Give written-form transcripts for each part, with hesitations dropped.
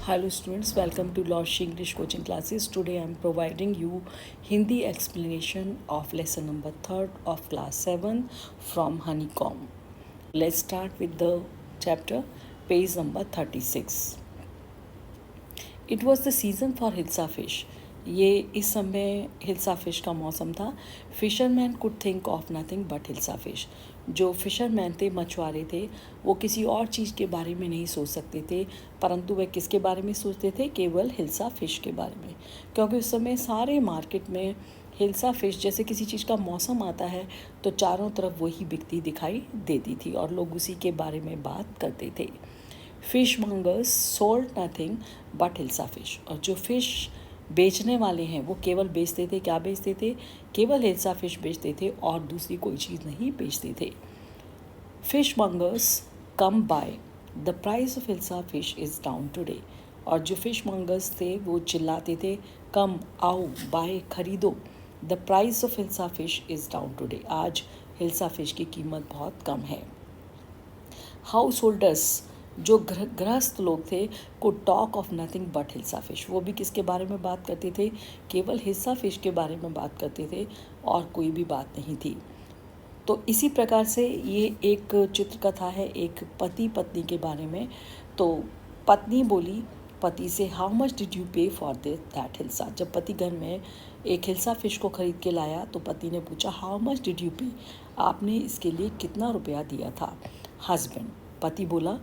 Hello students, welcome to Losh English coaching classes. Today I am providing you Hindi explanation of lesson number 3rd of class 7 from Honeycomb. Let's start with the chapter, page number 36. It was the season for hilsa fish. ये इस समय hilsa fish का मौसम था. Fisherman could think of nothing but hilsa fish. जो fisherman थे, मछुआरे थे, वो किसी और चीज़ के बारे में नहीं सोच सकते थे, परंतु वह किसके बारे में सोचते थे? केवल हिल्सा फ़िश के बारे में. क्योंकि उस समय सारे मार्केट में हिल्सा फ़िश, जैसे किसी चीज़ का मौसम आता है तो चारों तरफ वही बिकती दिखाई देती थी और लोग उसी के बारे में बात करते थे. Fish mongers sold nothing but hilsa fish. और जो फ़िश बेचने वाले हैं वो केवल बेचते थे, क्या बेचते थे? केवल हिल्सा फ़िश बेचते थे और दूसरी कोई चीज़ नहीं बेचते थे. Fish mongers come by, the price of hilsa fish is down today. और जो फिश मॉन्गर्स थे वो चिल्लाते थे, कम आओ, बाय खरीदो, the price of hilsa fish is down today. आज हिल्सा फ़िश की कीमत बहुत कम है. हाउस होल्डर्स, जो गृहस्थ लोग थे, को talk of nothing but hilsa fish. वो भी किसके बारे में बात करते थे? केवल हिल्सा फ़िश के बारे में बात करते थे और कोई भी बात नहीं थी. तो इसी प्रकार से ये एक चित्रकथा है एक पति पत्नी के बारे में. तो पत्नी बोली पति से, हाउ मच डिड यू पे फॉर दैट हिल्सा. जब पति घर में एक हिल्सा फ़िश को ख़रीद के लाया तो पति ने पूछा, हाउ मच डिड यू पे, आपने इसके लिए कितना रुपया दिया था. हस्बैंड, पति बोला,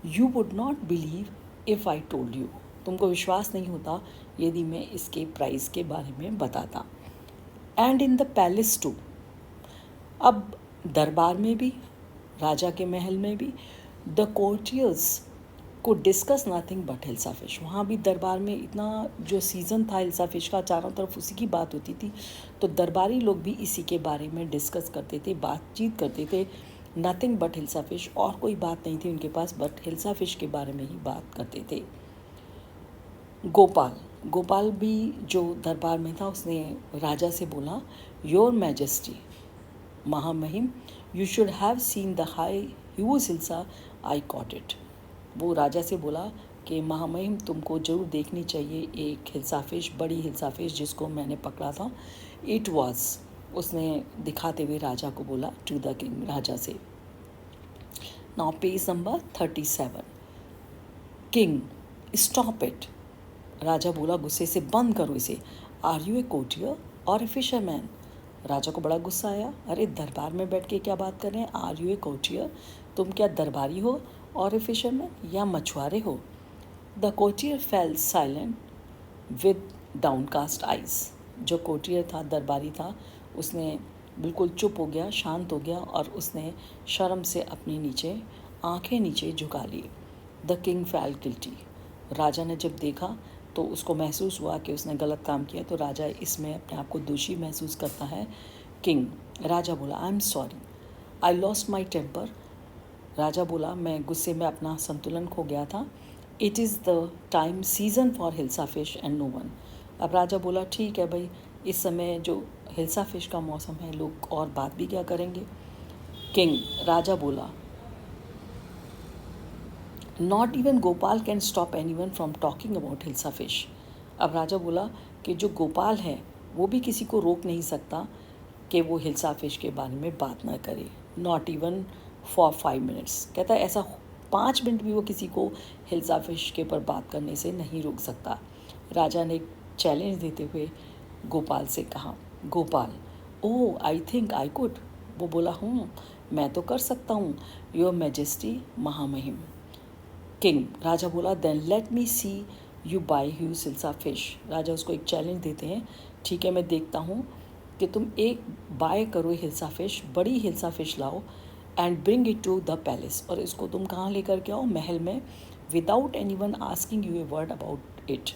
you would not believe if I told you. तुमको विश्वास नहीं होता यदि मैं इसके प्राइस के बारे में बताता. And in the palace too. अब दरबार में भी, राजा के महल में भी, द कोर्टियर्स को discuss nothing but hilsa fish. वहाँ भी दरबार में इतना जो सीज़न था हिल्सा फ़िश का, चारों तरफ उसी की बात होती थी. तो दरबारी लोग भी इसी के बारे में डिस्कस करते थे, बातचीत करते थे. नथिंग बट हिल्सा फ़िश, और कोई बात नहीं थी उनके पास, बट हिल्सा फ़िश के बारे में ही बात करते थे. गोपाल भी जो दरबार में था उसने राजा से बोला, योर मैजेस्टी, महामहिम, you should have seen the high huge hilsa, I cot it. वो राजा से बोला कि महामहिम, तुमको ज़रूर देखनी चाहिए एक हिल्सा फ़िश, बड़ी हिल्सा फ़िश जिसको मैंने पकड़ा था. इट वॉज, उसने दिखाते हुए राजा को बोला, टू द किंग, राजा से. Now page number 37. King, stop it. राजा बोला गुस्से से, बंद करो इसे. आर यू ए कोर्टियर और ए फिशरमैन. राजा को बड़ा गुस्सा आया. अरे दरबार में बैठ के क्या बात कर रहे हैं? आर यू ए कोर्टियर, तुम क्या दरबारी हो, और ए फिशरमैन, या मछुआरे हो. The courtier fail silent with downcast eyes. जो कोर्टियर था, दरबारी था, उसने बिल्कुल चुप हो गया, शांत हो गया और उसने शर्म से अपनी नीचे आंखें नीचे झुका ली. The king felt guilty. राजा ने जब देखा तो उसको महसूस हुआ कि उसने गलत काम किया, तो राजा इसमें अपने आप को दोषी महसूस करता है. किंग, राजा बोला, I am sorry, I lost my temper. राजा बोला, मैं गुस्से में अपना संतुलन खो गया था. It is the time season for hilsa fish and no one. अब राजा बोला, ठीक है भाई, इस समय जो हिल्सा फ़िश का मौसम है, लोग और बात भी क्या करेंगे. किंग, राजा बोला, not even Gopal can stop any one from talking about hilsa fish. अब राजा बोला कि जो गोपाल है वो भी किसी को रोक नहीं सकता कि वो हिल्सा फ़िश के बारे में बात ना करे. Not even for 5 minutes. कहता है ऐसा 5 मिनट भी वो किसी को हिल्सा फ़िश के ऊपर बात करने से नहीं रोक सकता. राजा ने एक चैलेंज देते हुए गोपाल से कहा, Gopal, oh I think I could. वो बोला, हूँ, मैं तो कर सकता हूँ, योर मैजेस्टी, महामहिम. किंग, राजा बोला, then let me see you buy huge hilsa fish. राजा उसको एक चैलेंज देते हैं, ठीक है, मैं देखता हूँ कि तुम एक बाय करो हिल्सा फ़िश, बड़ी हिल्सा फ़िश लाओ, and bring it to the palace. और इसको तुम कहाँ लेकर के आओ? महल में. Without any one asking you a word about it.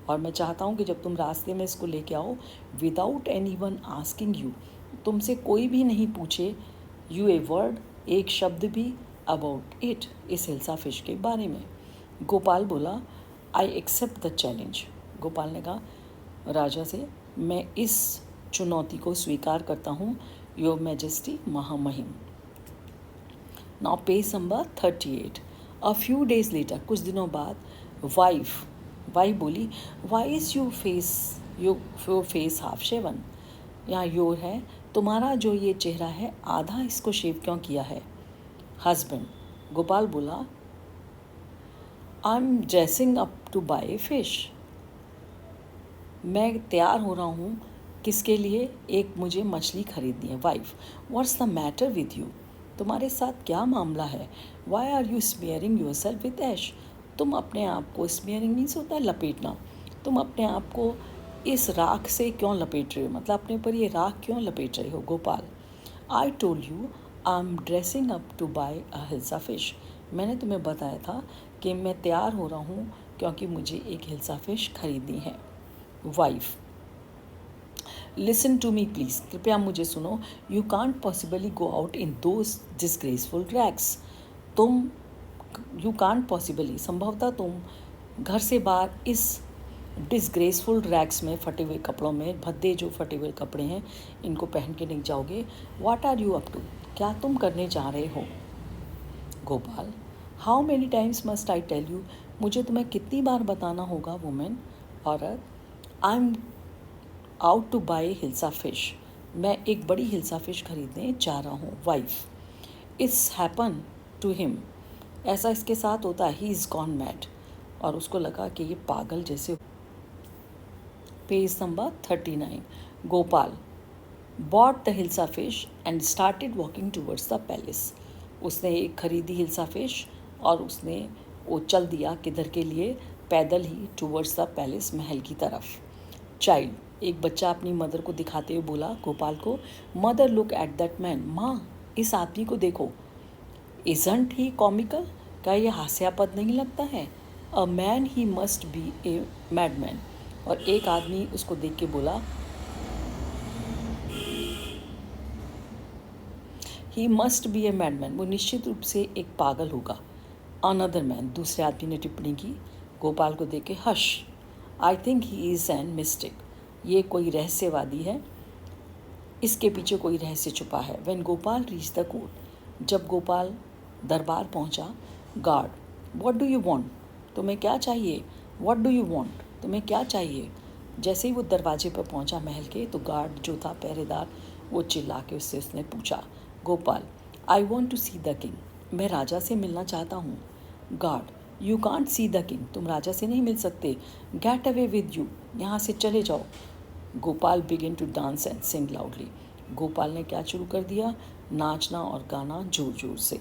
और मैं चाहता हूँ कि जब तुम रास्ते में इसको लेके आओ, without any one asking you, तुमसे कोई भी नहीं पूछे, यू ए वर्ड, एक शब्द भी, अबाउट इट, इस हिल्सा फ़िश के बारे में. गोपाल बोला, I accept the challenge. Gopal ने कहा राजा से, मैं इस चुनौती को स्वीकार करता हूँ, योर मैजेस्टी, महामहिम. Now page number 38. A few days later, कुछ दिनों बाद, वाइफ बोली, why is your face half shaven. यहाँ योर है, तुम्हारा जो ये चेहरा है आधा इसको शेव क्यों किया है। हस्बैंड, गोपाल बोला, I am dressing up to buy fish. मैं तैयार हो रहा हूँ किसके लिए, एक मुझे मछली खरीदनी है। Wife, what's the matter with you, तुम्हारे साथ क्या मामला है। Why are you smearing yourself with ash, तुम अपने आप को, स्मेयरिंग मीन्स होता है लपेटना, तुम अपने आप को इस राख से क्यों लपेट रहे हो, मतलब अपने पर ये राख क्यों लपेट रहे हो। Gopal, I told you I am dressing up to buy a hilsa fish, मैंने तुम्हें बताया था कि मैं तैयार हो रहा हूँ क्योंकि मुझे एक हिल्सा फिश खरीदनी है। Wife, listen to me please, कृपया मुझे सुनो। You can't possibly go out in those disgraceful rags, you can't possibly, संभवतः तुम घर से बाहर इस डिसग्रेसफुल रैग्स में, फटे हुए कपड़ों में, भद्दे जो फटे हुए कपड़े हैं इनको पहन के नहीं जाओगे। What are you up to, क्या तुम करने जा रहे हो। Gopal, how many times must I tell you, मुझे तुम्हें कितनी बार बताना होगा। वुमेन, औरत, I am out to buy hilsa fish, मैं एक बड़ी हिल्सा फिश खरीदने जा रहा हूँ। Wife, it's happen to him, ऐसा इसके साथ होता है, ही इज़ गॉन मैड, और उसको लगा कि ये पागल जैसे। Page number 39। Gopal bought the hilsa fish and started walking towards the palace, उसने एक खरीदी हिल्सा फिश और उसने वो चल दिया किधर के लिए, पैदल ही, टूवर्ड्स द पैलेस, महल की तरफ। चाइल्ड, एक बच्चा अपनी मदर को दिखाते हुए बोला गोपाल को, mother look at that man, माँ इस आदमी को देखो। इजंट ही कॉमिकल, क्या ये हास्यास्पद नहीं लगता है। A man he must be a madman, और एक आदमी उसको देख के बोला, he must be a madman, वो निश्चित रूप से एक पागल होगा। अनदर मैन, दूसरे आदमी ने टिप्पणी की गोपाल को देख के, hush, I think he is an mistake, ये कोई रहस्यवादी है, इसके पीछे कोई रहस्य छुपा है। When Gopal reach the court, जब गोपाल दरबार पहुंचा, guard, what do you want, तुम्हें क्या चाहिए। व्हाट डू यू वांट, तुम्हें क्या चाहिए। जैसे ही वो दरवाजे पर पहुंचा महल के, तो गार्ड जो था पहरेदार, वो चिल्ला के उसने पूछा, Gopal, I want to see the king, मैं राजा से मिलना चाहता हूँ। Guard, you can't see the king, तुम राजा से नहीं मिल सकते। गेट अवे विद यू, यहाँ से चले जाओ। Gopal begin to dance and sing loudly, Gopal ने क्या शुरू कर दिया, नाचना और गाना जोर जोर से।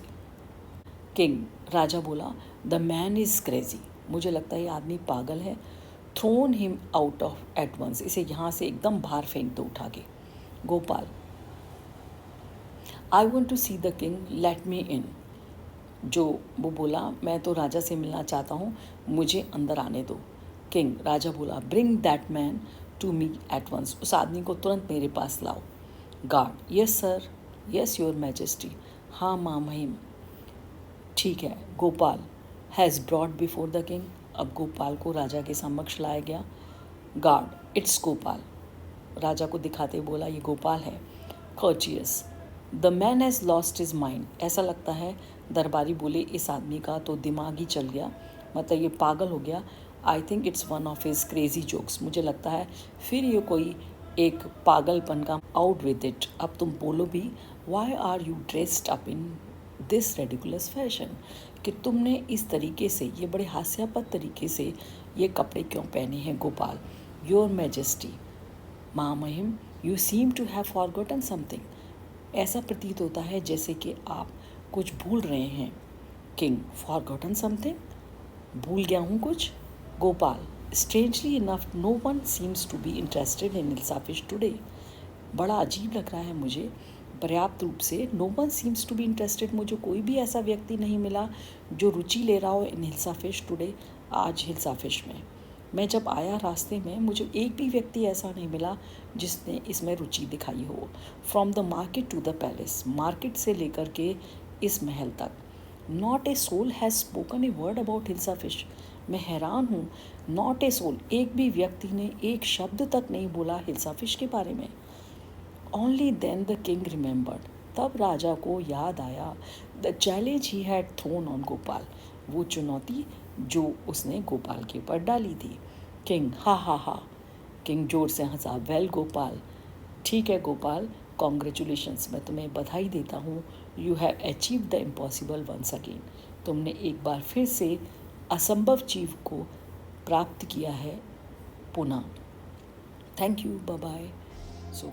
किंग, राजा बोला, द मैन इज़ क्रेजी, मुझे लगता है ये आदमी पागल है। Thrown him out of at once, इसे यहाँ से एकदम बाहर फेंक दो उठा के। Gopal, I want to see the king, let me in, जो वो बोला, मैं तो राजा से मिलना चाहता हूँ, मुझे अंदर आने दो। किंग, राजा बोला, bring that man to me at once, उस आदमी को तुरंत मेरे पास लाओ। Guard, yes sir, yes your majesty, हाँ माँ महिम, ठीक है। Gopal has brought before the king, अब गोपाल को राजा के समक्ष लाया गया। गार्ड, इट्स गोपाल, राजा को दिखाते बोला, ये गोपाल है। Curious, the man has lost his mind, ऐसा लगता है दरबारी बोले इस आदमी का तो दिमाग ही चल गया, मतलब ये पागल हो गया। I think it's one of his crazy jokes, मुझे लगता है फिर ये कोई एक पागलपन का, आउट विद इट, अब तुम बोलो भी। Why are you dressed up in this ridiculous fashion, कि तुमने इस तरीके से, ये बड़े हास्यास्पद तरीके से ये कपड़े क्यों पहने हैं। गोपाल, योर मैजेस्टी, माँ महिम, you seem to have forgotten something, ऐसा प्रतीत होता है जैसे कि आप कुछ भूल रहे हैं। किंग, फॉरगॉटन समथिंग, भूल गया हूँ कुछ। Gopal, strangely enough no one seems to be interested in hilsa fish today, बड़ा अजीब लग रहा है मुझे, पर्याप्त रूप से, no one seems to be interested, मुझे कोई भी ऐसा व्यक्ति नहीं मिला जो रुचि ले रहा हो इन हिल्सा फिश टुडे, आज हिल्सा फिश में। मैं जब आया रास्ते में, मुझे एक भी व्यक्ति ऐसा नहीं मिला जिसने इसमें रुचि दिखाई हो। From the market to the palace, market से लेकर के इस महल तक, not a soul has spoken a word about hilsa fish, मैं हैरान हूँ, नॉट ए सोल, एक भी व्यक्ति ने एक शब्द तक नहीं बोला हिल्सा फिश के बारे में। Only then the king remembered, तब राजा को याद आया, the challenge he had thrown on Gopal, वो चुनौती जो उसने गोपाल के ऊपर डाली थी। किंग, हा हा हा। किंग जोर से हंसा। वेल गोपाल, ठीक है गोपाल, कॉन्ग्रेचुलेशंस, मैं तुम्हें बधाई देता हूँ। You have achieve the impossible once again. तुमने एक बार फिर से असंभव चीज को प्राप्त किया है पुनः। Thank you, bye bye. So